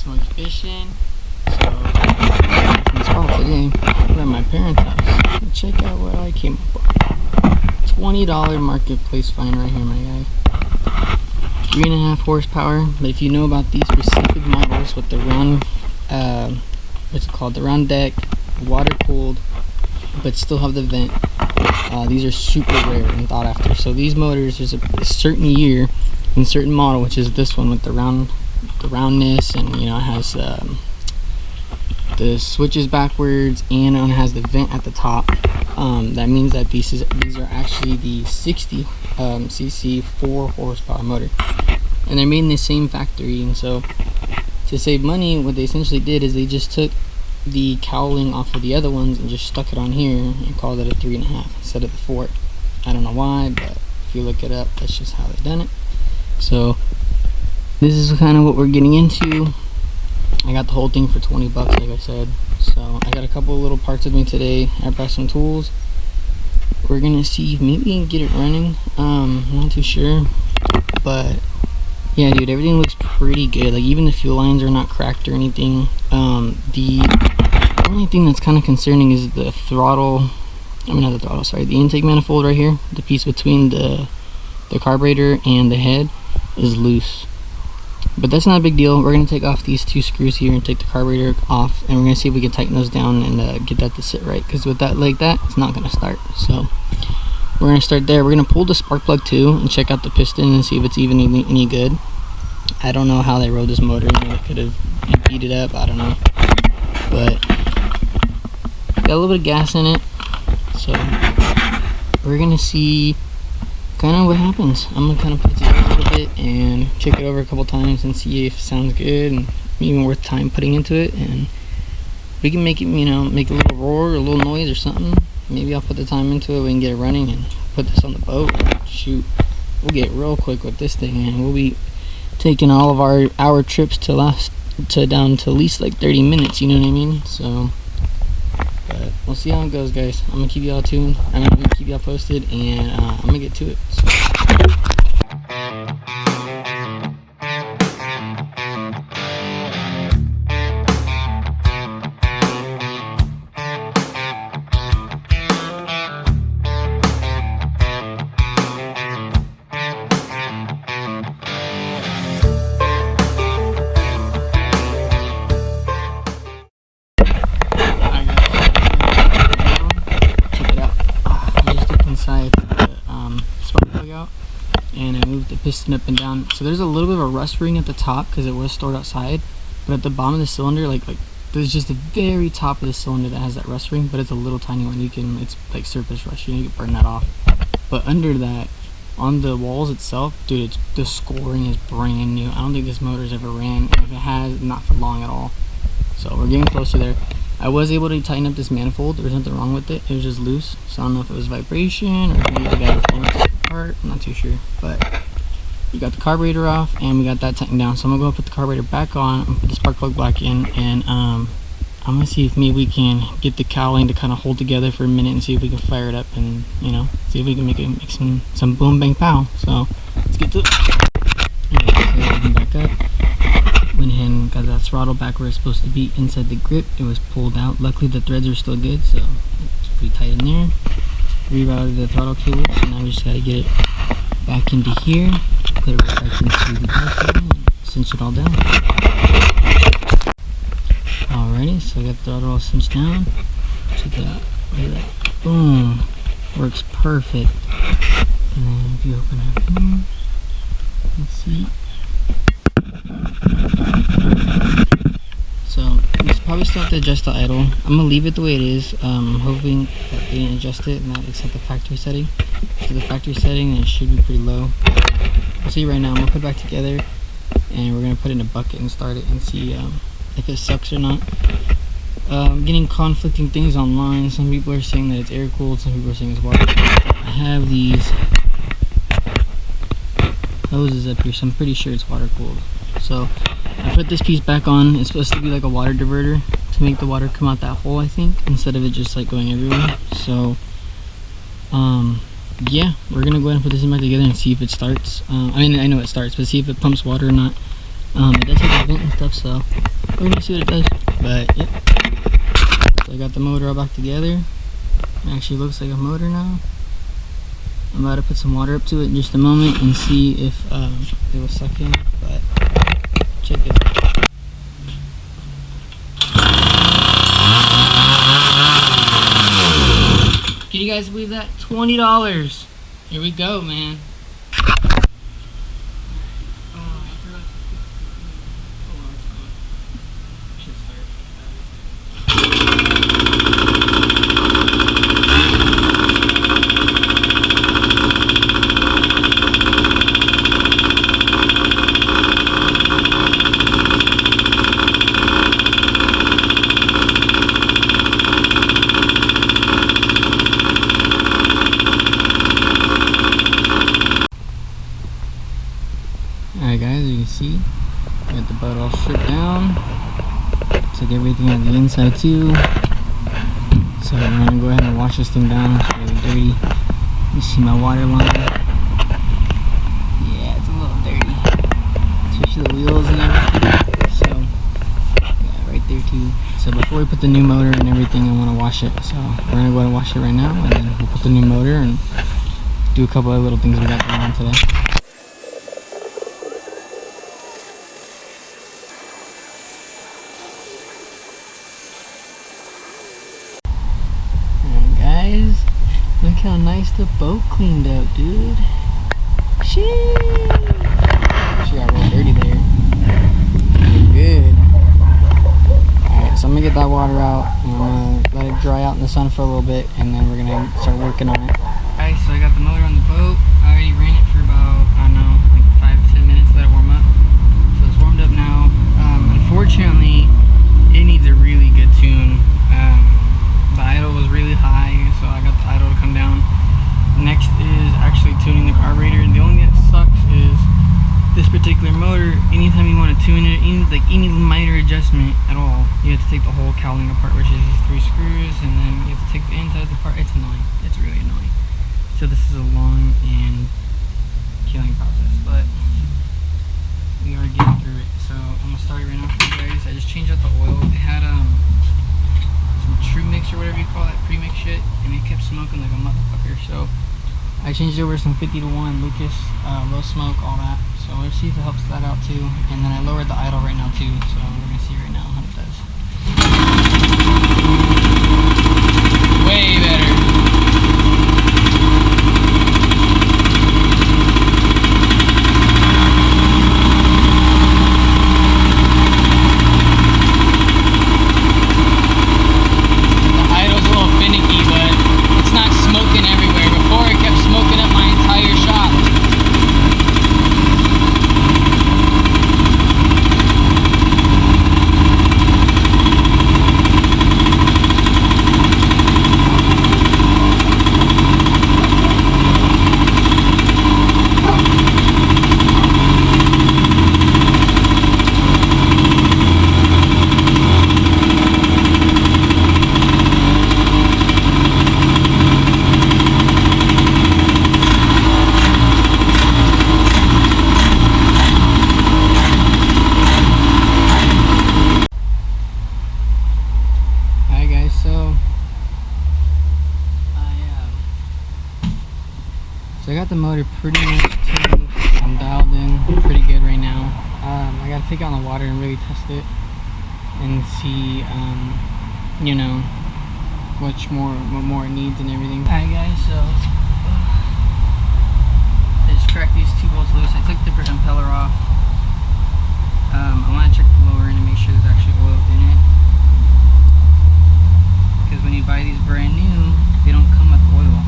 smoke fishing. So this spot today, we're at my parents' house. And check out what I came up with. $20 marketplace find right here, my guy. 3.5 horsepower. But if you know about these specific models with the round, what's it called? The round deck, water cooled, but still have the vent. These are super rare and thought after. So these motors, there's a certain year and certain model, which is this one with the roundness, and you know, it has the switches backwards, and it has the vent at the top. That means that these are actually the 60 cc 4 horsepower motor, and they're made in the same factory. And so to save money, what they essentially did is they just took the cowling off of the other ones and just stuck it on here and called it a 3.5 instead of the 4. I don't know why, but if you look it up, that's just how they done it. So this is kind of what we're getting into. I got the whole thing for 20 bucks, like I said. So I got a couple of little parts with me today. I brought some tools. We're gonna see if maybe we can get it running. I'm not too sure, but yeah, dude, everything looks pretty good. Like, even the fuel lines are not cracked or anything. The only thing that's kind of concerning is the throttle. I mean, not the throttle, sorry, the intake manifold right here. The piece between the carburetor and the head is loose. But that's not a big deal. We're going to take off these 2 screws here and take the carburetor off, and we're going to see if we can tighten those down and get that to sit right, because with that like that, it's not going to start. So we're going to start there. We're going to pull the spark plug too and check out the piston and see if it's even any good. I don't know how they rode this motor. They could have beat it up, I don't know, but got a little bit of gas in it, so we're going to see kind of what happens. I'm gonna kind of put it together a little bit and check it over a couple times and see if it sounds good and even worth time putting into it, and we can make it, you know, make a little roar or a little noise or something. Maybe I'll put the time into it, we can get it running and put this on the boat. Shoot, we'll get real quick with this thing, and we'll be taking all of our trips to down to at least like 30 minutes, you know what I mean? So but we'll see how it goes, guys. I'm gonna keep y'all tuned. I'm gonna keep y'all posted, and I'm gonna get to it. So. And I moved the piston up and down, so there's a little bit of a rust ring at the top because it was stored outside, but at the bottom of the cylinder, like there's just the very top of the cylinder that has that rust ring, but it's a little tiny one. It's like surface rust, you can burn that off. But under that, on the walls itself, dude, the scoring is brand new. I don't think this motor's ever ran, and if it has, not for long at all. So we're getting closer there. I was able to tighten up this manifold. There was nothing wrong with it. It was just loose, so I don't know if it was vibration or maybe the guy falling apart. I'm not too sure, but we got the carburetor off and we got that tightened down. So I'm gonna go put the carburetor back on and put the spark plug back in, and I'm gonna see if maybe we can get the cowling to kind of hold together for a minute and see if we can fire it up and, you know, see if we can make some boom bang pow. So let's get to it. Back up. Went ahead and got that throttle back where it's supposed to be inside the grip. It was pulled out. Luckily the threads are still good, so it's pretty tight in there. Rerouted the throttle cable, so now we just gotta get it back into here, put it right back into the power and cinch it all down. Alrighty, so I got the throttle all cinched down. Check it out. Look at that. Boom. Works perfect. And then if you open up here, let's see. So you probably still have to adjust the idle. I'm gonna leave it the way it is. I'm hoping that they didn't adjust it and that it's at the factory setting. So the factory setting, it should be pretty low. We'll see right now. I'm gonna put it back together and we're gonna put it in a bucket and start it and see if it sucks or not. I'm getting conflicting things online. Some people are saying that it's air cooled, some people are saying it's water cooled. I have these hoses up here, so I'm pretty sure it's water cooled. So I put this piece back on. It's supposed to be like a water diverter to make the water come out that hole, I think, instead of it just like going everywhere. So yeah, we're gonna go ahead and put this in back together and see if it starts. I mean, I know it starts, but see if it pumps water or not. It does have a vent and stuff, so we're gonna see what it does. But yep. So I got the motor all back together. It actually looks like a motor now. I'm about to put some water up to it in just a moment and see if it will suck in. But check it out. Can you guys believe that? $20. Here we go, man. Alright guys, as you can see, got the boat all stripped down. Took everything on the inside too. So I'm gonna go ahead and wash this thing down. It's really dirty. You see my water line. Yeah, it's a little dirty. Especially the wheels and everything. So yeah, right there too. So before we put the new motor and everything, I wanna wash it. So we're gonna go ahead and wash it right now, and then we'll put the new motor and do a couple of little things we got going on today. Guys, look how nice the boat cleaned up, dude. Sheesh. She got real dirty there. Good. Alright, so I'm gonna get that water out and I'm gonna let it dry out in the sun for a little bit, and then we're gonna start working on it. Alright, so I got the motor on the boat. I already ran it for about, I don't know, like 5-10 minutes, let it warm up. So it's warmed up now. Unfortunately, it needs a really good tune. The idle was really high, so I got the idle to come down. Next is actually tuning the carburetor, and the only thing that sucks is this particular motor. Anytime you want to tune it, any minor adjustment at all, you have to take the whole cowling apart, which is these 3 screws, and then you have to take the insides apart. It's annoying. It's really annoying. So this is a long and killing process, but we are getting through it. So I'm gonna start it right now for you guys. I just changed out the oil. It had some true mix or whatever you call that, pre-mix shit, and it kept smoking like a motherfucker. So I changed over some 50-to-1 Lucas, low smoke, all that. So let's see if it helps that out too. And then I lowered the idle right now too, so we're gonna see right now how it does. Way better. So I got the motor pretty much tuned. I'm dialed in pretty good right now. I gotta take it on the water and really test it and see, you know, what more it needs and everything. Alright guys, so I just cracked these 2 bolts loose. I took the impeller off. I want to check the lower end and make sure there's actually oil in it. Because when you buy these brand new, they don't come with oil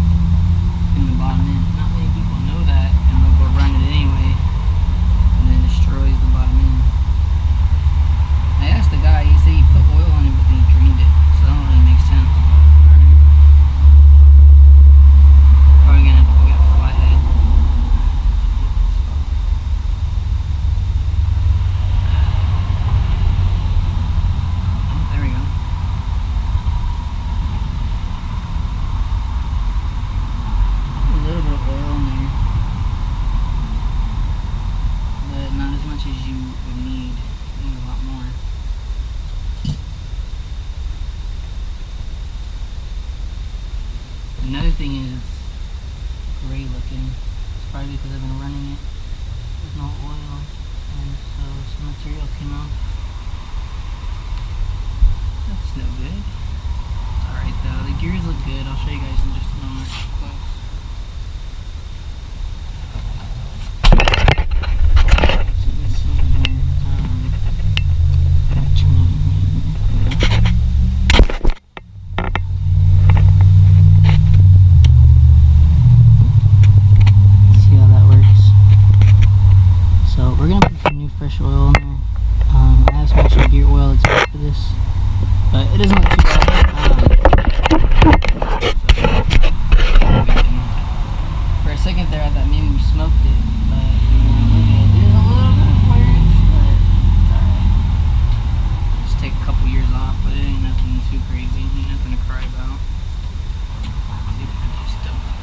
in the bottom end. Not many people know that, and they'll go run it anyway, and then it destroys the bottom end. I asked the guy, he said he put oil on it, but then he drained it, so that don't really make sense. Probably gonna have to get a flathead. much as you would need. You need a lot more. Another thing is gray looking. It's probably because I've been running it with no oil, and so some material came off. That's no good. It's alright though. The gears look good. I'll show you guys in just a moment. Close. So you can see here, see how that works. So we're gonna put some new fresh oil in there. I have some extra gear oil that's good for this, but it doesn't look too bad. For a second there, I thought maybe we smoked it, but it is a little bit of weird, but it's alright. Just take a couple years off, but it ain't nothing too crazy, ain't nothing to cry about. See if I can just dump it.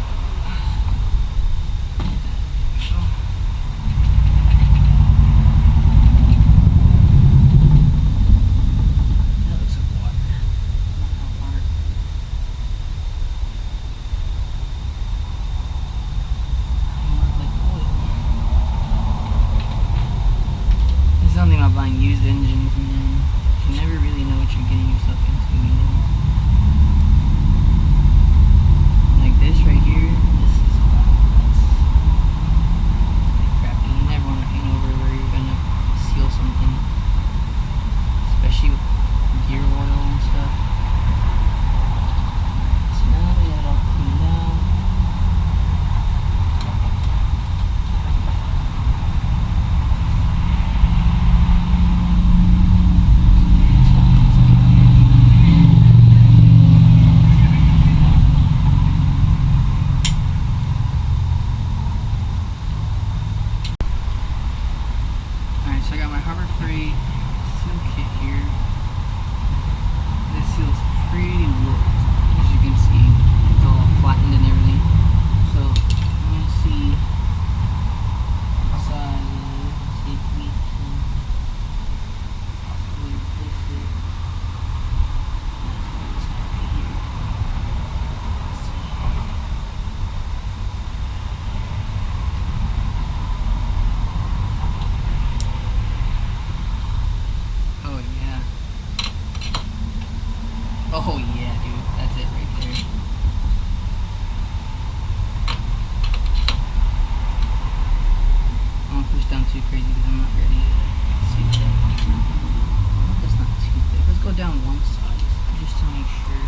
Something about buying used engines, man. You never really know what you're getting yourself into, you know? Like this right here, this is crappy. You never want to hang over where you're gonna seal something, especially with gear oil and stuff. So now that we got it all cleaned out, so I got my Harbor Freight seal kit here. This seal's pretty warped, as you can see. It's all flattened and everything. So I'm going to see what size it is. See if we can possibly replace it. Oh yeah, dude, that's it right there. I won't push down too crazy because I'm not ready to see that. That's not too big. Let's go down one side just to make sure.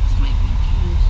This might be just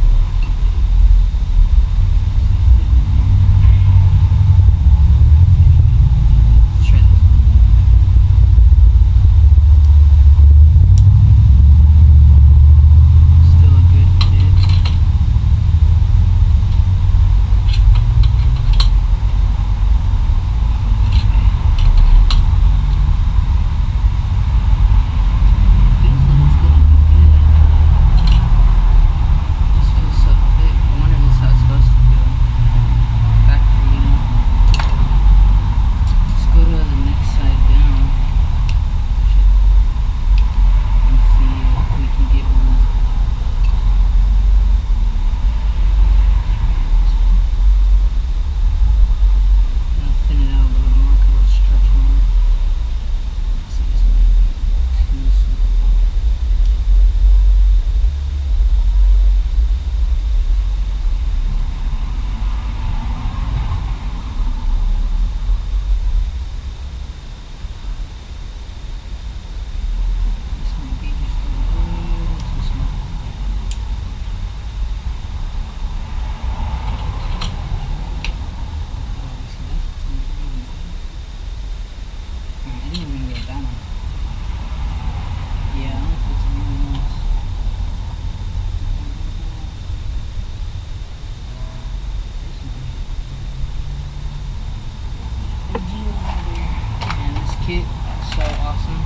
kit, so awesome.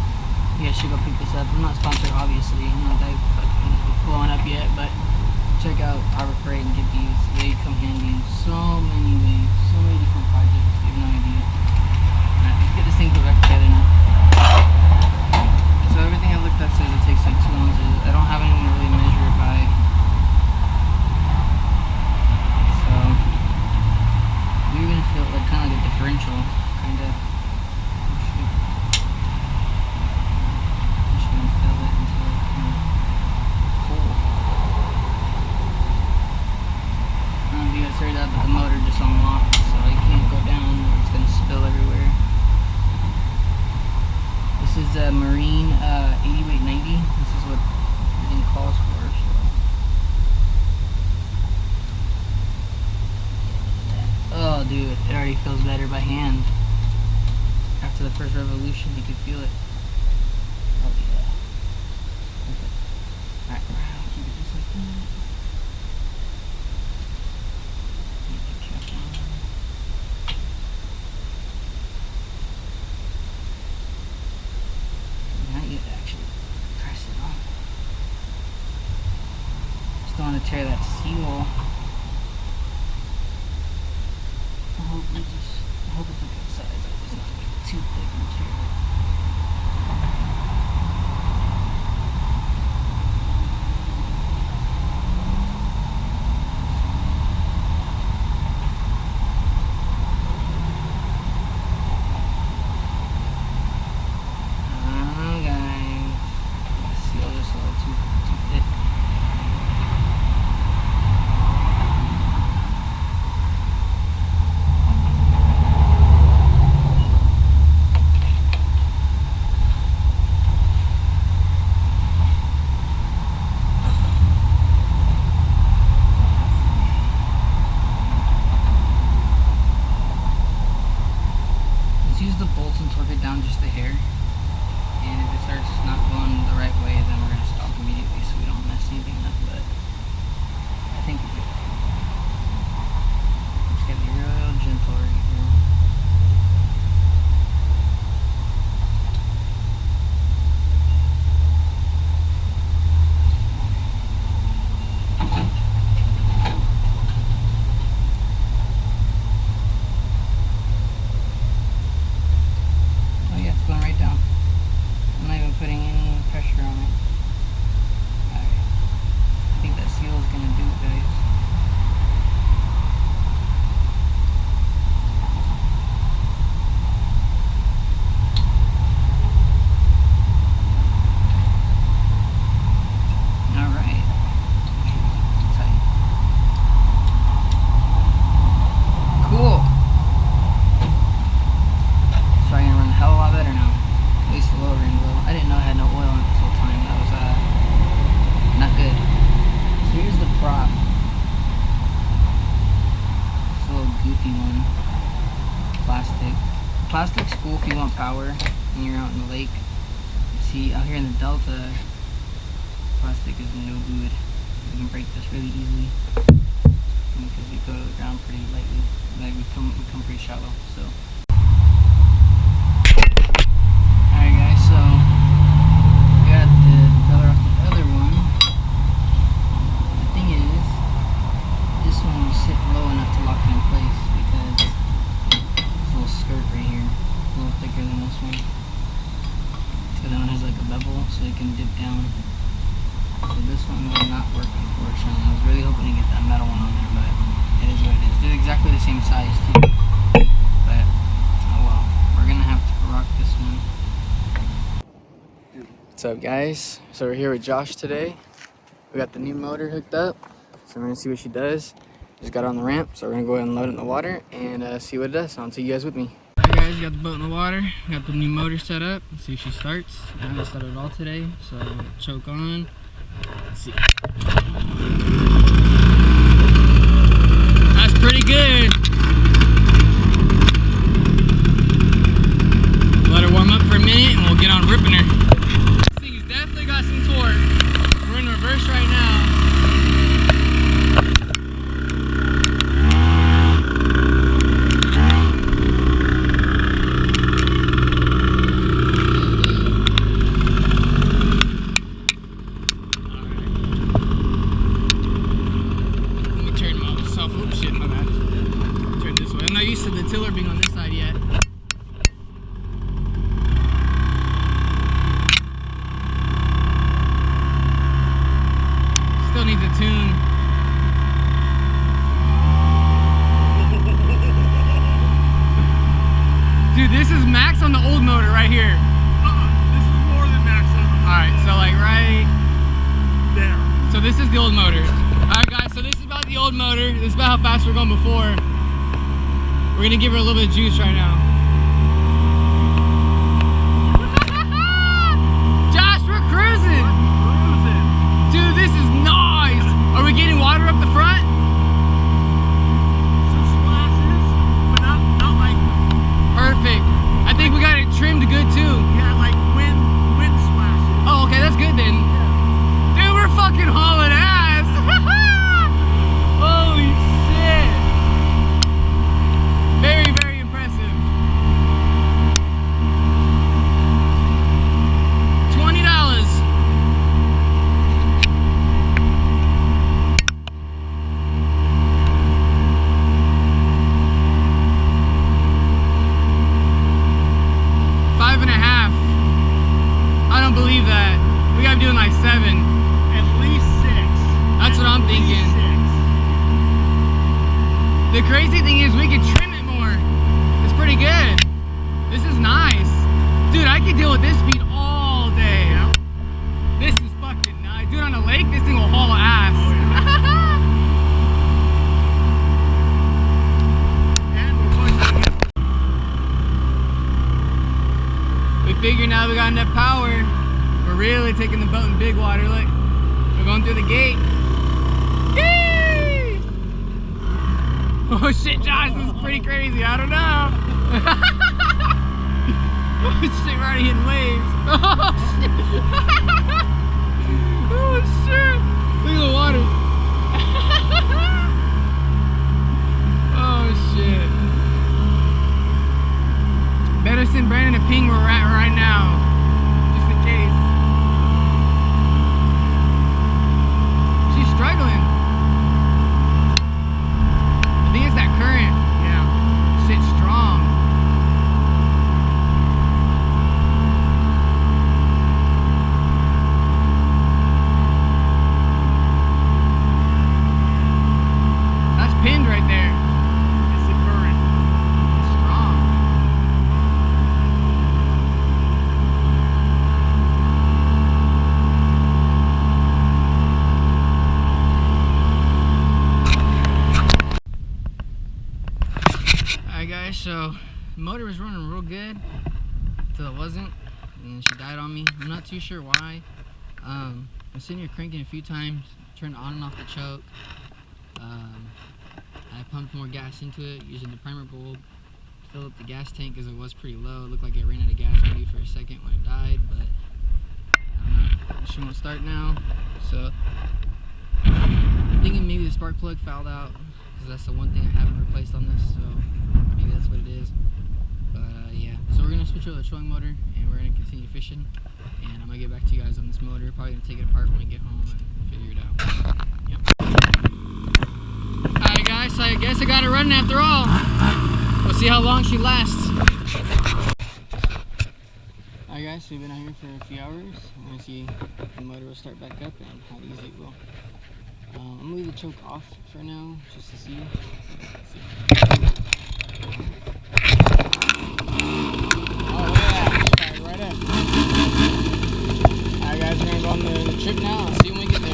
You guys should go pick this up. I'm not sponsored, obviously. I'm not that fucking blowing up yet, but check out Harbor Freight and get these. They come handy in so many ways. differential, kind of. Just gonna fill it until it's kind of full. I don't know if you guys heard that, but the motor just unlocked, so it can't go down. It's gonna spill everywhere. This is a Marine 8890. This is what everything calls for. Oh, dude, it already feels better by hand. After the first revolution, you could feel it. Oh, yeah. Okay. Alright, keep it just like that. Get the cap on. Now you actually press it on. Just don't want to tear that seal. I hope it's a good size. I just not make it too thick material. Oh, guys, the seal is a little too thick. Use the bolts and torque it down just a hair, and if it starts not going the right way, then we're going to stop immediately so we don't mess anything up, but I think we're good. Just got to be real gentle right here. Going right down. I'm not even putting any pressure on it. Alright. I think that seal is going to do it, guys. Alright. Tight. Cool. So I'm going to run a hell of a lot better now. At least the lower end will. I didn't know I had no oil in it this whole time. That was not good. So here's the prop. It's a little goofy one. Plastic. Plastic's cool if you want power and you're out in the lake. See, out here in the Delta, plastic is no good. You can break this really easily because we go to the ground pretty lightly. Like we come pretty shallow. So. Alright guys, so got the color off the other one. The thing is, this one will sit low enough to lock it in place because this little skirt right here is a little thicker than this one. So that one has like a bevel so it can dip down. So this one will not work, unfortunately. I was really hoping to get that metal one on there, but it is what it is. They're exactly the same size too. But oh well, we're gonna have to rock this one. What's up, guys? So we're here with Josh today. We got the new motor hooked up, so we're gonna see what she does. Just got on the ramp, so we're gonna go ahead and load it in the water and see what it does. So I'll take you guys with me. Alright guys, got the boat in the water. Got the new motor set up. Let's see if she starts. I haven't started at all today, so choke on. Let's see. That's pretty good. Let her warm up for a minute and we'll get on ripping her. Definitely got some torque. We're in reverse right now. Let me turn myself. Oh shit, my bad. Turn this way. I'm not used to the tiller being on this side yet. Still needs a tune. this is max on the old motor right here. This is more than max on the motor. Alright, so like right there. So this is the old motor. Alright guys, so this is about the old motor. This is about how fast we're going before. We're gonna give her a little bit of juice right now. Josh, we're cruising! Dude, this is nice! Are we getting water up the front? Some splashes, but not like... Perfect. I think we got it trimmed good too. Yeah, like wind splashes. Oh, okay, that's good then. Yeah. Dude, we're fucking hauling ass! Holy shit! Very, very impressive. $20. $5.5. I don't believe that. We gotta be doing like 7. At least 6. That's what I'm thinking. 6. The crazy thing is we could trim it more. It's pretty good. This is nice. Dude, I could deal with this speed all day. This is fucking nice. Dude, on a lake, this thing will haul ass. Oh, yeah. And we're pushing it. We figure now we got enough power. We're really taking the boat in big water. Look, we're going through the gate. Yay! Oh shit, Josh, this is pretty crazy. I don't know. Oh shit, we're already hitting waves. Oh shit. Oh shit. Look at the water. Oh shit. Better send Brandon a ping where we're at right now. Just in case. She's struggling. I think it's that current. Yeah. Shit's strong. That's pinned right there. It's the current. It's strong. Alright guys, so the motor was running real good until it wasn't, and she died on me. I'm not too sure why. I'm sitting here cranking a few times, turned on and off the choke. I pumped more gas into it using the primer bulb, filled up the gas tank because it was pretty low. It looked like it ran out of gas maybe for a second when it died, but I don't know. She won't start now, so I'm thinking maybe the spark plug fouled out because that's the one thing I haven't replaced on this, so maybe that's what it is. But yeah, so we're gonna switch over to the trolling motor and we're gonna continue fishing, and I'm gonna get back to you guys on this motor. Probably gonna take it apart when we get home and figure it out. Yep. Alright guys, so I guess I got it running after all. We'll see how long she lasts. Alright guys, so we've been out here for a few hours. I'm gonna see if the motor will start back up and how easy it will. I'm gonna leave the choke off for now, just to see. Oh yeah, fired right up. Alright guys, we're gonna go on the trip now and see when we get there.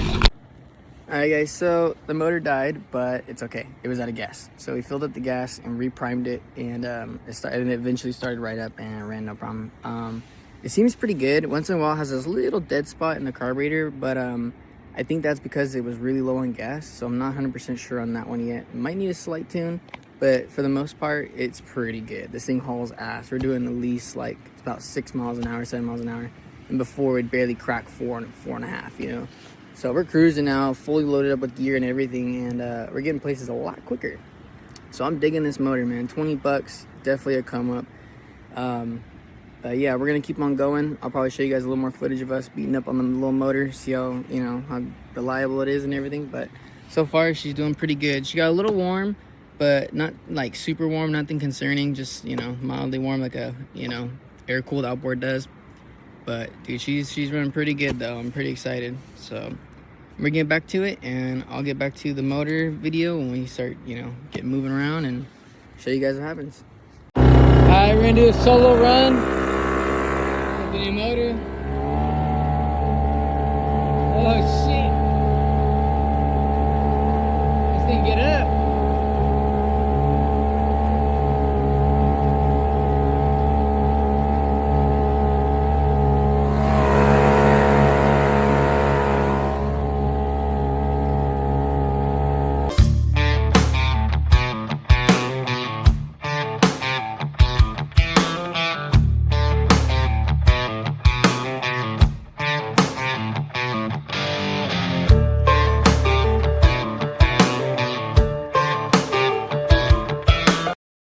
Alright guys, so the motor died, but it's okay. It was out of gas. So we filled up the gas and reprimed it, and it eventually started right up and ran no problem. It seems pretty good. Once in a while it has this little dead spot in the carburetor, but I think that's because it was really low on gas, so I'm not 100% sure on that one yet. It might need a slight tune, but for the most part, it's pretty good. This thing hauls ass. We're doing at least like it's about 6 miles an hour, 7 miles an hour, and before we'd barely crack 4.5, you know. So we're cruising now, fully loaded up with gear and everything, and we're getting places a lot quicker. So I'm digging this motor, man. $20, definitely a come up. Yeah, we're gonna keep on going. I'll probably show you guys a little more footage of us beating up on the little motor, see how, you know, how reliable it is and everything. But so far she's doing pretty good. She got a little warm, but not like super warm, nothing concerning, just, you know, mildly warm like a, you know, air-cooled outboard does. But dude, she's running pretty good though. I'm pretty excited. So we're getting back to it, and I'll get back to the motor video when we start, you know, getting moving around and show you guys what happens. Alright, we're gonna do a solo run with the new motor. Oh shit. This thing get up.